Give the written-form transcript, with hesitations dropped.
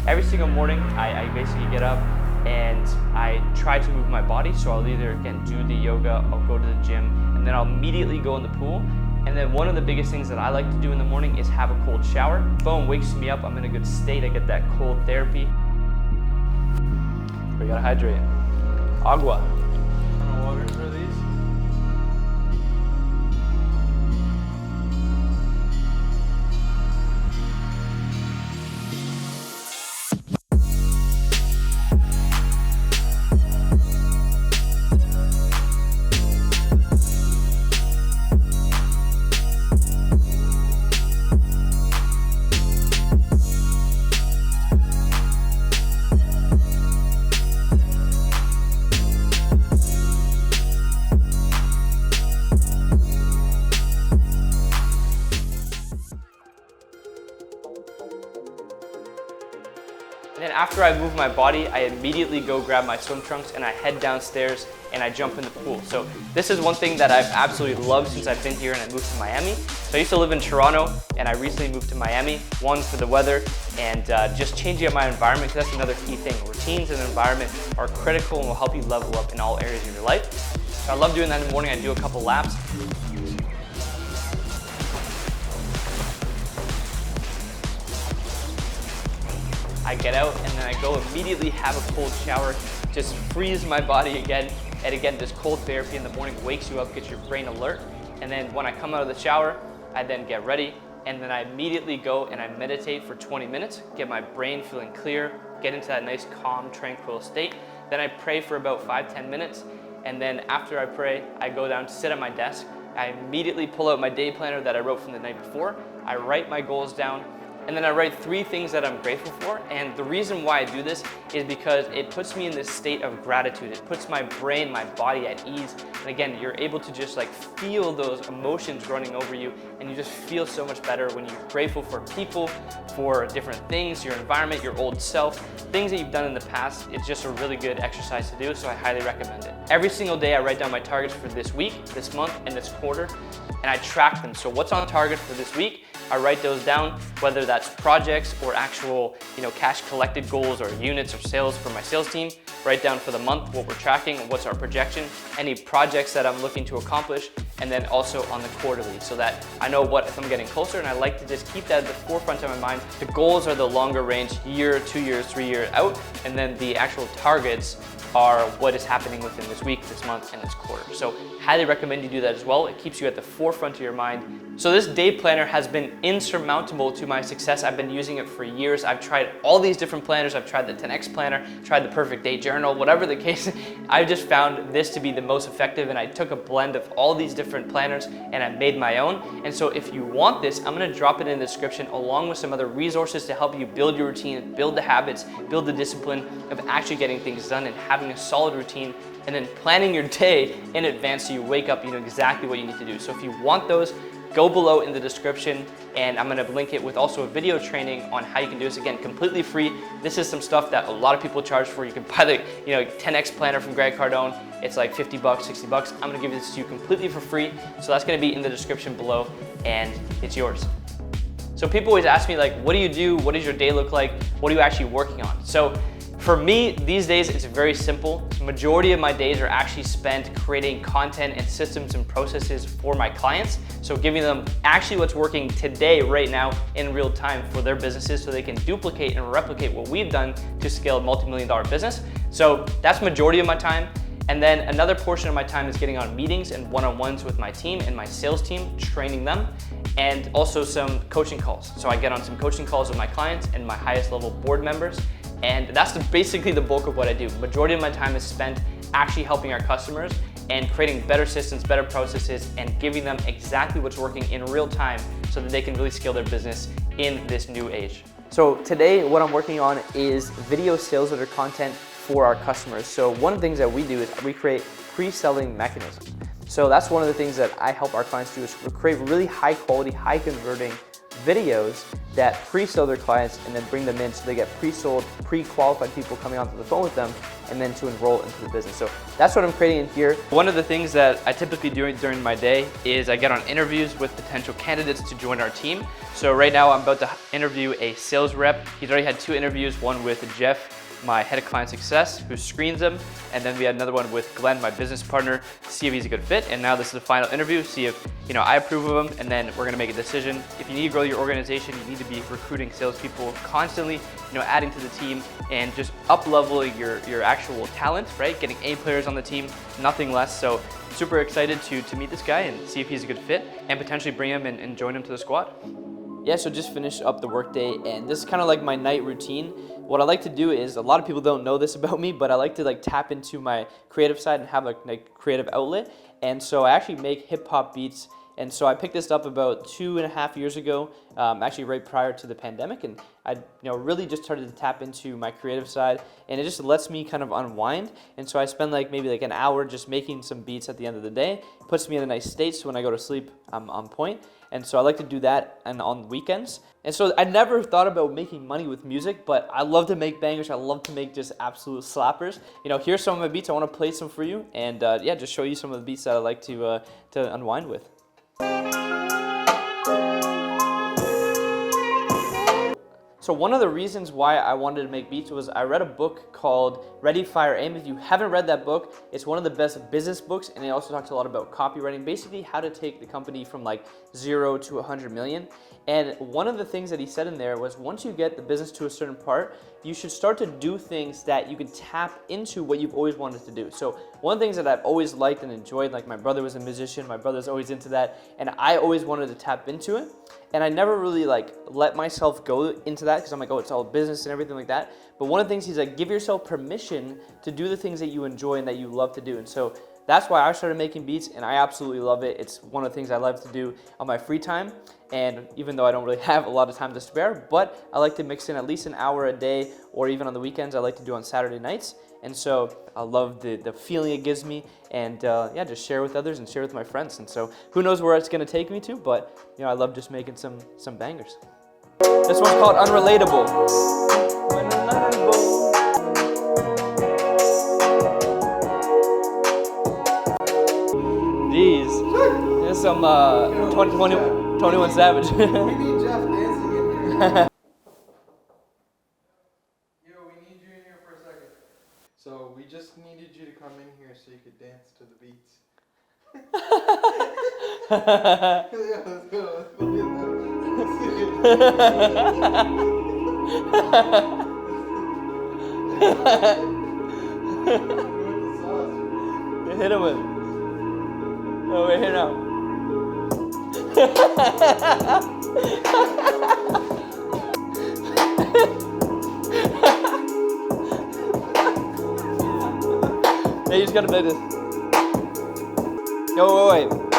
Every single morning, I basically get up and I try to move my body. So I'll either, again, do the yoga, I'll go to the gym, and then I'll immediately go in the pool. And then one of the biggest things that I like to do in the morning is have a cold shower. Boom, wakes me up, I'm in a good state, I get that cold therapy. We gotta hydrate. Agua. What kind of waters are these? And then after I move my body, I immediately go grab my swim trunks and I head downstairs and I jump in the pool. So this is one thing that I've absolutely loved since I've been here and I moved to Miami. So I used to live in Toronto and I recently moved to Miami, one for the weather and just changing up my environment, because that's another key thing. Routines and environment are critical and will help you level up in all areas of your life. So I love doing that in the morning. I do a couple laps. I get out and then I go immediately have a cold shower, just freeze my body again. And again, this cold therapy in the morning wakes you up, gets your brain alert. And then when I come out of the shower, I then get ready and then I immediately go and I meditate for 20 minutes, get my brain feeling clear, get into that nice, calm, tranquil state. Then I pray for about 5-10 minutes. And then after I pray, I go down to sit at my desk. I immediately pull out my day planner that I wrote from the night before. I write my goals down. And then I write 3 things that I'm grateful for. And the reason why I do this is because it puts me in this state of gratitude. It puts my brain, my body at ease. And again, you're able to just like feel those emotions running over you and you just feel so much better when you're grateful for people, for different things, your environment, your old self, things that you've done in the past. It's just a really good exercise to do, so I highly recommend it. Every single day I write down my targets for this week, this month, and this quarter, and I track them. So what's on target for this week? I write those down, whether that's projects or actual, cash collected goals or units or sales for my sales team. Write down for the month what we're tracking and what's our projection, any projects that I'm looking to accomplish, and then also on the quarterly so that I know what if I'm getting closer, and I like to just keep that at the forefront of my mind. The goals are the longer range, year, 2 years, 3 years out, and then the actual targets are what is happening within this week, this month, and this quarter. So highly recommend you do that as well. It keeps you at the forefront of your mind. So this day planner has been insurmountable to my success. I've been using it for years. I've tried all these different planners. I've tried the 10X planner, tried the Perfect Day Journal, whatever the case. I just found this to be the most effective, and I took a blend of all these different planners and I made my own. And so if you want this, I'm gonna drop it in the description along with some other resources to help you build your routine, build the habits, build the discipline of actually getting things done and having a solid routine, and then planning your day in advance so you wake up, you know exactly what you need to do. So if you want those, go below in the description, and I'm gonna link it with also a video training on how you can do this. Again, completely free. This is some stuff that a lot of people charge for. You can buy the 10X planner from Greg Cardone. It's like 50 bucks, 60 bucks. I'm gonna give this to you completely for free. So that's gonna be in the description below, and it's yours. So people always ask me, like, what do you do? What does your day look like? What are you actually working on? So for me, these days, it's very simple. The majority of my days are actually spent creating content and systems and processes for my clients. So giving them actually what's working today, right now, in real time for their businesses so they can duplicate and replicate what we've done to scale a multi-million-dollar business. So that's majority of my time. And then another portion of my time is getting on meetings and one-on-ones with my team and my sales team, training them, and also some coaching calls. So I get on some coaching calls with my clients and my highest level board members. And that's basically the bulk of what I do. Majority of my time is spent actually helping our customers and creating better systems, better processes, and giving them exactly what's working in real time so that they can really scale their business in this new age. So today, what I'm working on is video sales letter content for our customers. So one of the things that we do is we create pre-selling mechanisms. So that's one of the things that I help our clients do, is create really high quality, high converting videos that pre-sell their clients and then bring them in so they get pre-sold, pre-qualified people coming onto the phone with them and then to enroll into the business. So that's what I'm creating in here. One of the things that I typically do during my day is I get on interviews with potential candidates to join our team. So right now I'm about to interview a sales rep. He's already had 2 interviews, one with Jeff, my head of client success, who screens them, and then we had another one with Glenn, my business partner, to see if he's a good fit. And now this is the final interview, see if I approve of him, and then we're gonna make a decision. If you need to grow your organization, you need to be recruiting salespeople constantly, adding to the team and just up-leveling your actual talent, right? Getting A players on the team, nothing less. So super excited to meet this guy and see if he's a good fit and potentially bring him and join him to the squad. Yeah, so just finished up the workday, and this is kind of like my night routine. What I like to do is, a lot of people don't know this about me, but I like to tap into my creative side and have a creative outlet. And so I actually make hip hop beats. And so I picked this up about 2.5 years ago, actually right prior to the pandemic, and I really just started to tap into my creative side, and it just lets me kind of unwind. And so I spend maybe an hour just making some beats at the end of the day. It puts me in a nice state, so when I go to sleep, I'm on point. And so I like to do that on weekends. And so I never thought about making money with music, but I love to make bangers. I love to make just absolute slappers. Here's some of my beats. I want to play some for you, and yeah, just show you some of the beats that I like to unwind with. So one of the reasons why I wanted to make beats was I read a book called Ready, Fire, Aim. If you haven't read that book, it's one of the best business books, and it also talks a lot about copywriting, basically how to take the company from 0 to 100 million. And one of the things that he said in there was, once you get the business to a certain part, you should start to do things that you can tap into what you've always wanted to do. So one of the things that I've always liked and enjoyed, my brother was a musician, my brother's always into that, and I always wanted to tap into it. And I never really let myself go into that because I'm oh, it's all business and everything like that. But one of the things he's give yourself permission to do the things that you enjoy and that you love to do. And so that's why I started making beats, and I absolutely love it. It's one of the things I love to do on my free time. And even though I don't really have a lot of time to spare, but I like to mix in at least an hour a day, or even on the weekends, I like to do on Saturday nights. And so I love the feeling it gives me, and yeah, just share with others and share with my friends. And so who knows where it's gonna take me to, but I love just making some bangers. This one's called Unrelatable. Jeez, there's some 21 Savage. We need Jeff dancing in here. Yo, we need you in here for a second. So we just needed you to come in here so you could dance to the beats. Yeah, let's go. Hit him with. Oh, we're here now. Yeah, you just gotta play this. Yo, wait.